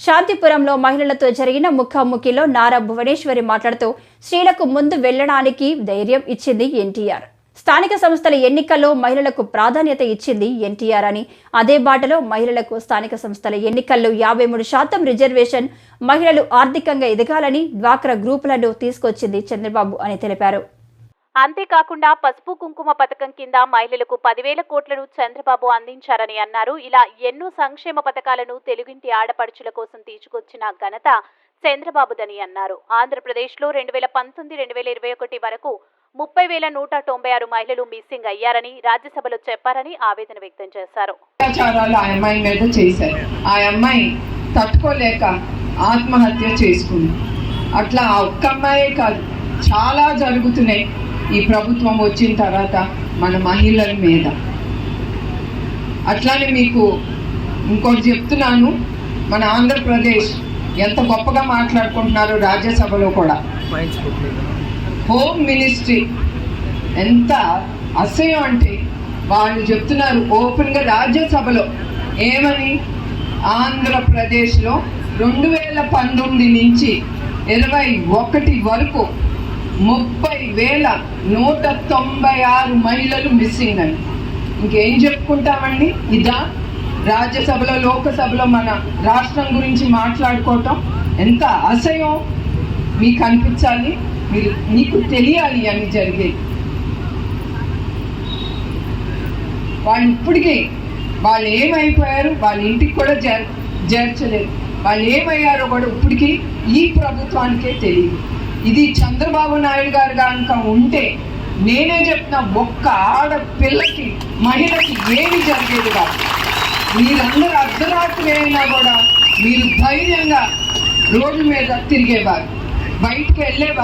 శాంతిపురంలో మహిళలతో జరిగిన ముఖాముఖిలో నారా భువనేశ్వరి మాట్లాడుతూ స్త్రీలకు ముందు వెళ్లడానికి ధైర్యం ఇచ్చింది ఎన్టీఆర్. స్థానిక సంస్థల ఎన్నికల్లో మహిళలకు ప్రాధాన్యత ఇచ్చింది ఎన్టీఆర్ అని, అదే బాటలో మహిళలకు స్థానిక సంస్థల ఎన్నికల్లో 53% రిజర్వేషన్, మహిళలు ఆర్థికంగా ఎదగాలని డ్వాక్రా గ్రూపులను తీసుకొచ్చింది చంద్రబాబు అని తెలిపారు. అంతేకాకుండా పసుపు కుంకుమ పథకం కింద మహిళలకు 10,000 కోట్లను చంద్రబాబు అందించారని అన్నారు. ఇలా ఎన్నో సంక్షేమ పథకాలను తెలుగింటి ఆడపడుచుల కోసం తీసుకొచ్చిన ఘనత చంద్రబాబుదని అన్నారు. ఆంధ్రప్రదేశ్లో 2019-2021 వరకు 30,196 మహిళలు మిస్సింగ్ అయ్యారని రాజ్యసభలో చెప్పారని ఆవేదన వ్యక్తం చేశారు. ఆ అమ్మాయి మీద చేశారు. ఆ అమ్మాయి తట్టుకోలేక ఆత్మహత్య చేసుకుంది. అట్లా ఒక్క అమ్మాయే కాదు, చాలా జరుగుతున్నాయి ఈ ప్రభుత్వం వచ్చిన తర్వాత మన మహిళల మీద. అట్లానే మీకు ఇంకోటి చెప్తున్నాను, మన ఆంధ్రప్రదేశ్ ఎంత గొప్పగా మాట్లాడుకుంటున్నారో రాజ్యసభలో కూడా. హోమ్ మినిస్ట్రీ ఎంత అసహ్యం అంటే వాళ్ళు చెప్తున్నారు ఓపెన్గా రాజ్యసభలో ఏమని, ఆంధ్రప్రదేశ్లో 2019 నుంచి 21 వరకు 30,196 మహిళలు మిస్సింగ్ అని. ఇంకేం చెప్పుకుంటామండి? ఇదా రాజ్యసభలో, లోకసభలో మన రాష్ట్రం గురించి మాట్లాడుకోవటం ఎంత అసహ్యం మీకు అనిపించాలి, మీకు తెలియాలి అని జరిగేది. వాళ్ళు ఇప్పటికీ వాళ్ళు ఏమైపోయారు, వాళ్ళ ఇంటికి కూడా చేర్చలేదు. వాళ్ళు ఏమయ్యారో కూడా ఇప్పటికీ ఈ ప్రభుత్వానికే తెలియదు. ఇది చంద్రబాబు నాయుడు గారు కనుక ఉంటే నేనే చెప్తున్నా, ఒక్క ఆడపిల్లకి, మహిళకి ఏమి జరిగేది కాదు. మీరందరూ అర్ధరాత్రి అయినా కూడా మీరు ధైర్యంగా రోడ్ల మీద తిరిగేవారు, బయటికి వెళ్ళేవారు.